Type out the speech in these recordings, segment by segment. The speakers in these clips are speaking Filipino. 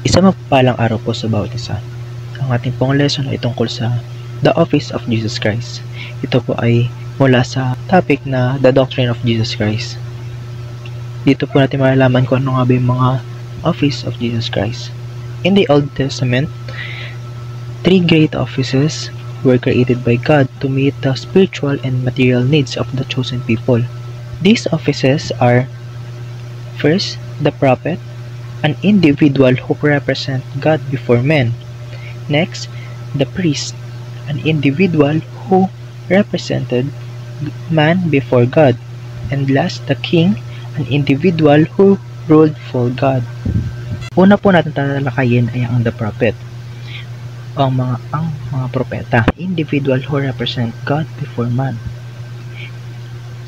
Isang mapagpalang araw po sa bawat isa. Ang ating pong lesson ay tungkol sa The Office of Jesus Christ. Ito po ay mula sa topic na The Doctrine of Jesus Christ. Dito po natin malalaman kung ano nga ba yung mga Office of Jesus Christ. In the Old Testament, 3 great offices were created by God to meet the spiritual and material needs of the chosen people. These offices are: first, the prophet, an individual who represents God before men. Next, the priest, an individual who represented man before God. And last, the king, an individual who ruled for God. Una po natin tatalakayin ay ang the prophet, o ang mga propeta, individual who represent God before man.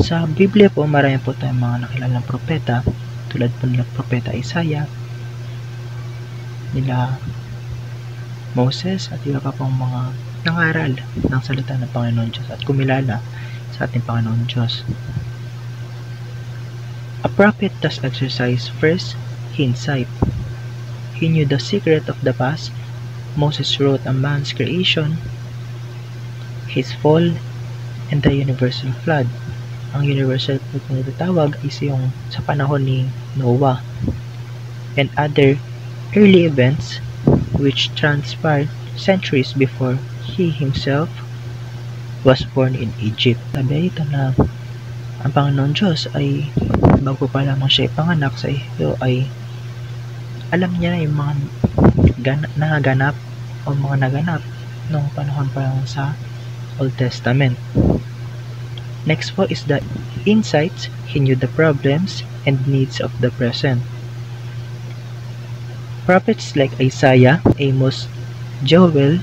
Sa Biblia po, marami po tayong mga nakilalang propeta, tulad po nila propeta Isaiah, nila Moses, at iba pa pong mga nangaral ng salita ng Panginoon Diyos at kumilala sa ating Panginoon Diyos. A prophet thus exercised first hindsight. He knew the secret of the past. Moses wrote a man's creation, his fall, and the universal flood. Ang universal flood na natatawag is yung sa panahon ni Noah and other early events which transpired centuries before he himself was born in Egypt. Sabi ito na ang Panginoon Diyos ay bago pa lamang siya ipanganak sa iyo ay alam niya yung mga naganap o mga naganap noong panahon pa lang sa Old Testament. Next po is the insights. He knew the problems and needs of the present. Prophets like Isaiah, Amos, Joel,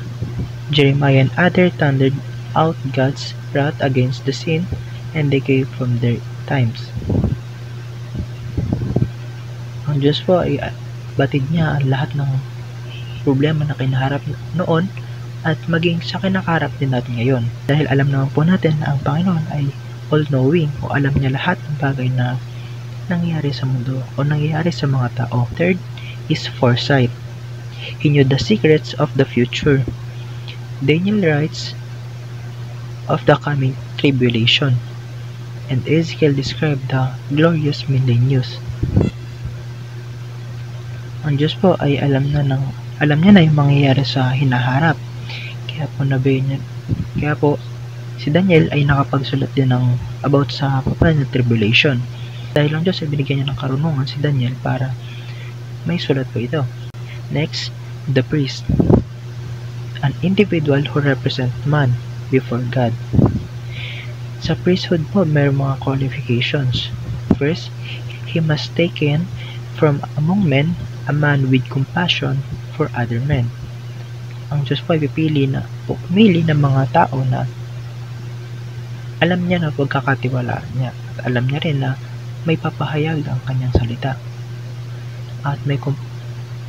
Jeremiah, and others thundered out God's wrath against the sin and decay from their times. Ang Diyos po ay batid niya ang lahat ng problema na kinaharap noon at maging sa kinakaharap din natin ngayon. Dahil alam naman po natin na ang Panginoon ay all-knowing o alam niya lahat ng bagay na nangyayari sa mundo o nangyayari sa mga tao. Third is foresight. He knew the secrets of the future. Daniel writes of the coming tribulation, and Ezekiel described the glorious millennium. Ang Diyos po ay alam niya na yung mangyayari sa hinaharap. Kaya po si Daniel ay nakapagsulat din ng about sa papel na tribulation. Dahil ang Diyos ay binigyan niya ng karunungan si Daniel para may sulat po ito. Next, the priest, an individual who represents man before God. Sa priesthood po, may mga qualifications. First, he must taken from among men a man with compassion for other men. Ang Diyos po ay pumili ng mga tao na alam niya na pagkakatiwalaan niya at alam niya rin na may papahayag ang kanyang salita at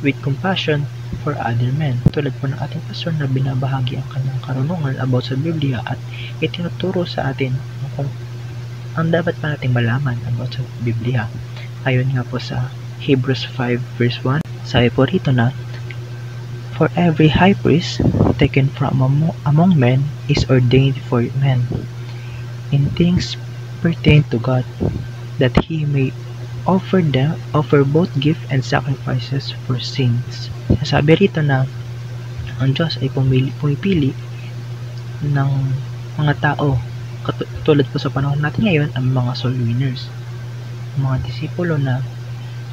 with compassion for other men. Tulad po ng ating pastor na binabahagi ang kanyang karunungan about sa Biblia at itinuturo sa atin kung ang dapat pa nating malaman about sa Biblia. Ayon nga po sa Hebrews 5 verse 1, sabi po rito na, for every high priest taken from among men is ordained for men in things pertain to God, that he may offer both gift and sacrifices for sins. Sabi rito na ang Diyos ay pumipili ng mga tao tulad po sa panahon natin ngayon, ang mga soul winners, mga disipulo na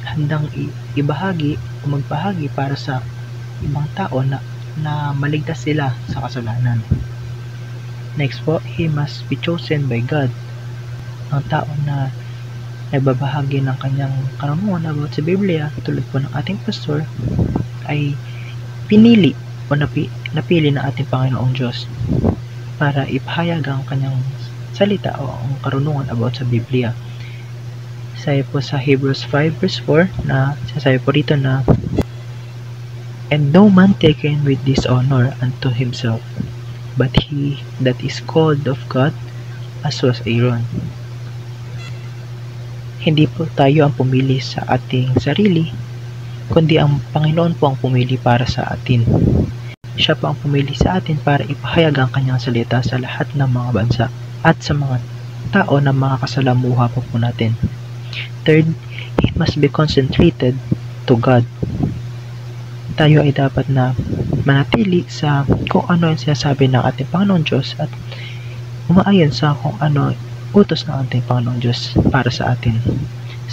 handang ibahagi o magbahagi para sa ibang tao na maligtas sila sa kasalanan. Next po, he must be chosen by God. Ang tao na nagbabahagi ng kanyang karunungan about sa Biblia, tulad po ng ating pastor, ay pinili o napili ng ating Panginoong Diyos para ipahayag ang kanyang salita o ang karunungan about sa Biblia. Sabi po sa Hebrews 5 verse 4 na sasabi po rito na, and no man taken with dishonor unto himself, but he that is called of God, as was Aaron. Hindi po tayo ang pumili sa ating sarili o kundi ang Panginoon po ang pumili para sa atin. Siya po ang pumili sa atin para ipahayag ang kanyang salita sa lahat ng mga bansa at sa mga tao na makakasalamuha po natin. Third, it must be concentrated to God. Tayo ay dapat na manatili sa kung ano ang sinasabi ng ating Panginoon Diyos at umaayon sa kung ano utos ng ating Panginoon Diyos para sa atin.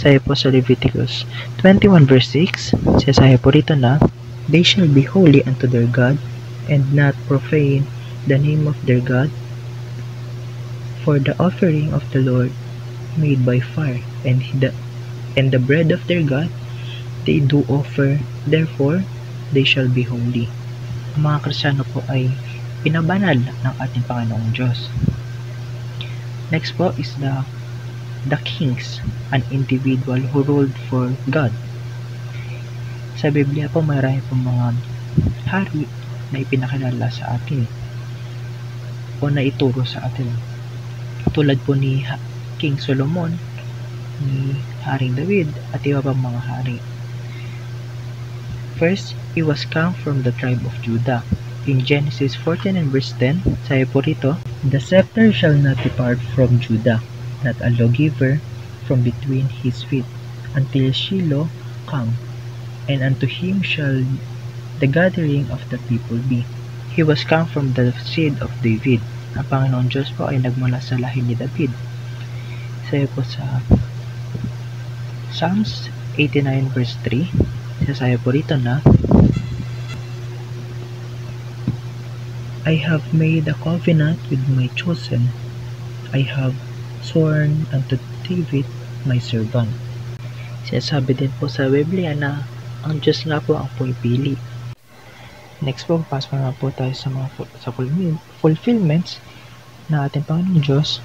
Sabi po sa Leviticus 21 verse 6, sinasabi po rito na, "They shall be holy unto their God, and not profane the name of their God, for the offering of the Lord made by fire, and the bread of their God they do offer, therefore they shall be holy." Ang mga Kristiyano po ay pinabanal ng ating Panginoong Diyos. Next po is the kings, an individual who ruled for God. Sa Biblia po marami po mga hari na ipinakilala sa atin o na ituro sa atin. Tulad po ni King Solomon, ni Haring David at iba pang mga hari. First, he was come from the tribe of Judah. In Genesis 14 and verse 10, sabi po rito, "The scepter shall not depart from Judah, not a lawgiver from between his feet, until Shiloh come, and unto him shall the gathering of the people be." He was come from the seed of David. Ang Panginoon Diyos po ay nagmula sa lahi ni David. Sabi po sa Psalms 89 verse 3, sabi po rito na, "I have made a covenant with my chosen. I have sworn unto David my servant." Sinasabi din po sa Biblia na ang Diyos nga po ang pumipili. Next po, pasok na po tayo sa mga fulfillments na ating Panginoong Diyos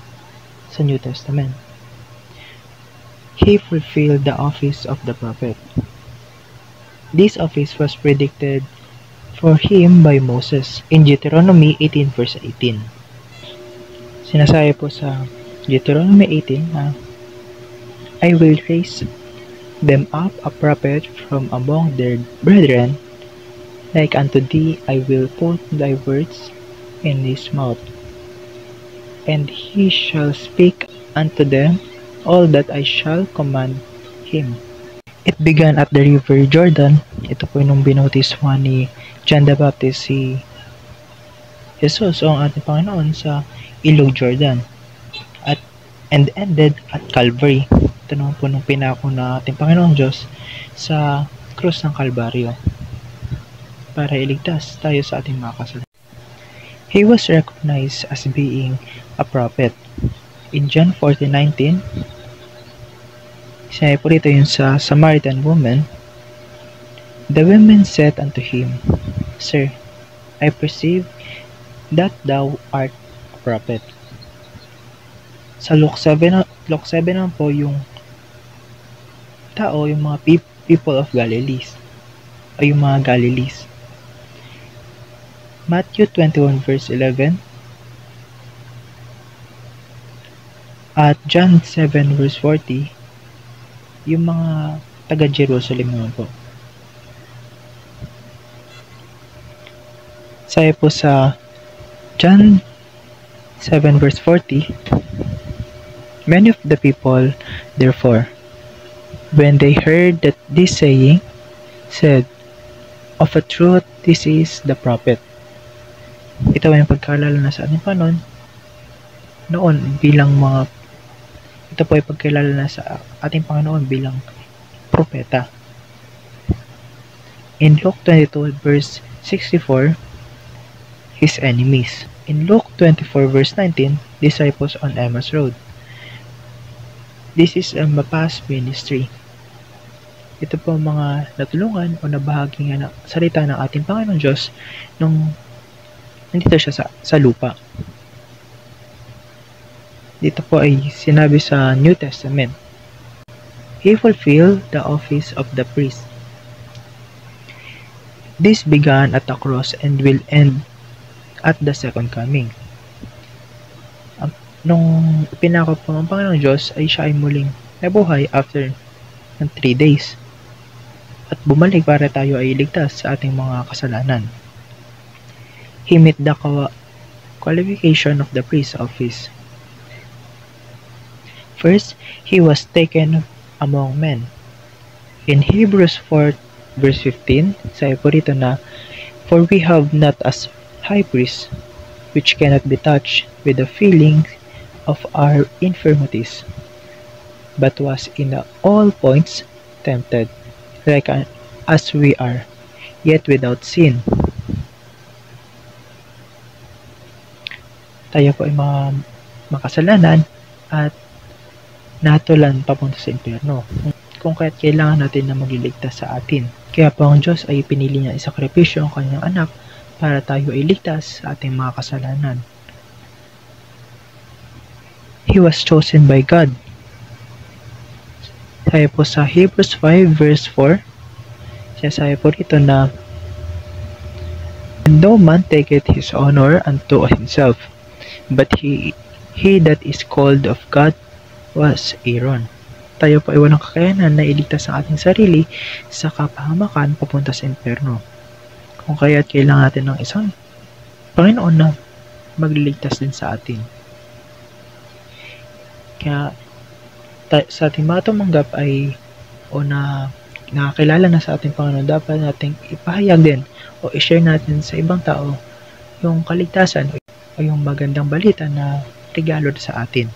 sa New Testament. He fulfilled the office of the prophet. This office was predicted for him by Moses in Deuteronomy 18 verse 18. Sinasabi po sa Deuteronomy 18 na, "I will raise them up a prophet from among their brethren, like unto thee I will put thy words in his mouth, and he shall speak unto them all that I shall command him." It began at the river Jordan. Ito po nung binautismo ni John the Baptist si Jesus o ang ating Panginoon sa Ilog Jordan, and ended at Calvary. Ito naman po nung pinako na ating Panginoong Diyos sa krus ng Kalbaryo para iligtas tayo sa ating mga kasalanan. He was recognized as being a prophet. In John 14:19, sinabi po rito yung sa Samaritan woman, "The women said unto him, Sir, I perceive that thou art a prophet." Sa Luke 7 naman po yung tao, yung mga people of Galilee o yung mga Galilees. Matthew 21 verse 11 at John 7 verse 40, yung mga taga Jerusalem naman po. Sabi po sa John 7 verse 40, "Many of the people, therefore, when they heard that this saying, said, Of a truth, this is the prophet." Ito ay pagkalala na sa ating Panginoon noon bilang ito po ay pagkalala na sa ating Panginoon bilang propeta. In Luke 22 verse 64, his enemies. In Luke 24 verse 19, disciples on Emmaus Road. This is a past ministry. Ito po mga natulungan o nabahagi nga ng salita ng ating Panginoon Diyos nung nandito siya sa lupa. Dito po ay sinabi sa New Testament, "He fulfilled the office of the priest. This began at the cross and will end at the second coming." Nung pinako po ng Panginoong Diyos ay siya ay muling nabuhay after ng 3 days. at bumalik para tayo ay iligtas sa ating mga kasalanan. He met the qualification of the priest's office. First, he was taken among men. In Hebrews 4 verse 15, sabi po rito na, "For we have not as high priest, which cannot be touched with the feelings of our infirmities, but was in all points tempted, like as we are, yet without sin." Tayo po ay mga makasalanan at natulan papunta sa impyerno, kung kaya't kailangan natin na magliligtas sa atin. Kaya po ang Diyos ay pinili niya isakripisyo ang kanyang anak para tayo ay ligtas sa ating mga kasalanan. He was chosen by God. Sabi po sa Hebrews 5 verse 4, sabi po rito na, "And no man taketh his honor unto himself, but he that is called of God was Aaron." Tayo po ay walang kakayanan na iligtas ang ating sarili sa kapahamakan papunta sa impyerno. Kung kaya't kailangan natin ng isang Panginoon na magliligtas din sa atin. Kaya sa ating mga tumanggap ay o na nakakilala na sa ating Panginoon, dapat nating ipahayag din o i-share natin sa ibang tao yung kaligtasan o yung magandang balita na regalo sa atin.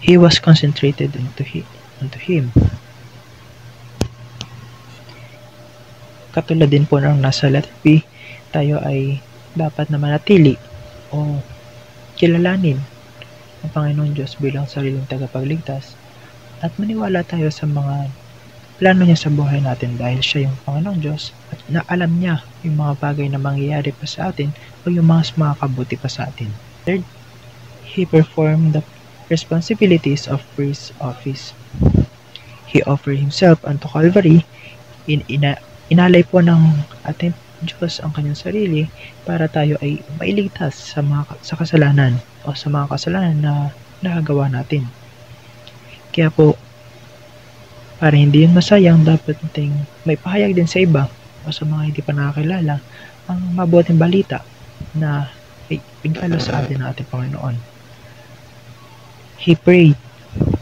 He was concentrated into him. Katulad din po ng nasa letter B, tayo ay dapat na manatili o kilalanin ang Panginoon Diyos bilang sariling tagapagligtas at maniwala tayo sa mga plano niya sa buhay natin dahil siya yung Panginoong Diyos at na alam niya yung mga bagay na mangyayari pa sa atin o yung mga makakabuti pa sa atin. Third, he performed the responsibilities of priest's office. He offered himself unto Calvary. Inalay po ng ating Diyos ang kanyang sarili para tayo ay mailigtas sa kasalanan o sa mga kasalanan na nakagawa natin. Kaya po, para hindi yun masayang, dapat nating may pahayag din sa iba o sa mga hindi pa nakakilala ang mabuting balita na regalo sa atin ng ating Panginoon. He prayed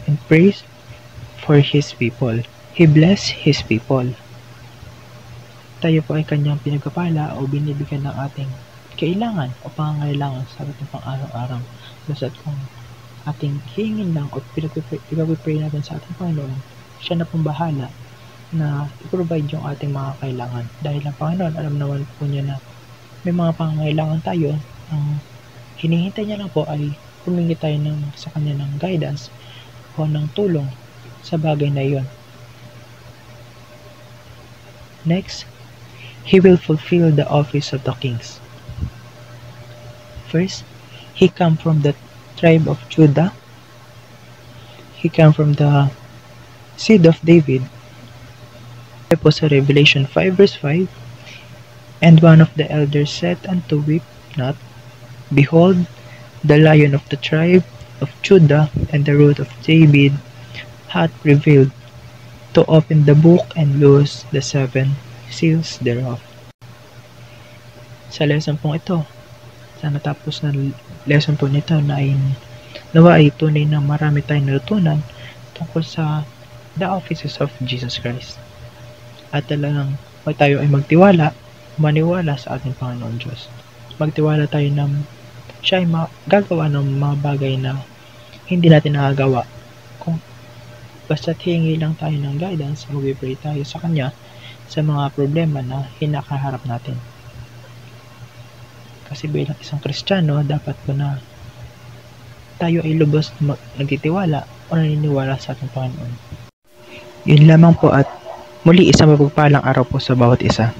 and praised for His people. He blessed His people. Tayo po ay kanyang pinagpapala o binibigyan ng ating kailangan o pangangailangan sa ating pang-araw-araw. Basta't kung ating hingin lang o ipag-pray natin sa ating Panginoon, siya na pong bahala na i-provide yung ating mga kailangan. Dahil ang Panginoon, alam naman po niya na may mga pangangailangan tayo. Ang hinihintay niya lang po ay humingi tayo sa kanya ng guidance o ng tulong sa bagay na iyon. Next, he will fulfill the office of the kings. First, he came from the tribe of Judah. He came from the seed of David. Ito po sa Revelation 5 verse 5, "And one of the elders said unto, Weep not, behold, the Lion of the tribe of Judah and the Root of David hath prevailed to open the book and loose the 7 seals thereof." Sa lesson pong ito, sa natapos na lesson po nito na nawa ay tunay na marami tayong natutunan tungkol sa the offices of Jesus Christ. At talagang tayo ay maniwala sa ating Panginoon Diyos. Magtiwala tayo na siya ay gagawa ng mga bagay na hindi natin nakagawa. Kung basta hingi lang tayo ng guidance, mag-pray tayo sa Kanya sa mga problema na hinakaharap natin. Kasi bilang isang Kristiyano, dapat po na tayo ay lubos nagtitiwala o naniniwala sa ating Panginoon. Yun lamang po at muli isang mapagpalang araw po sa bawat isa.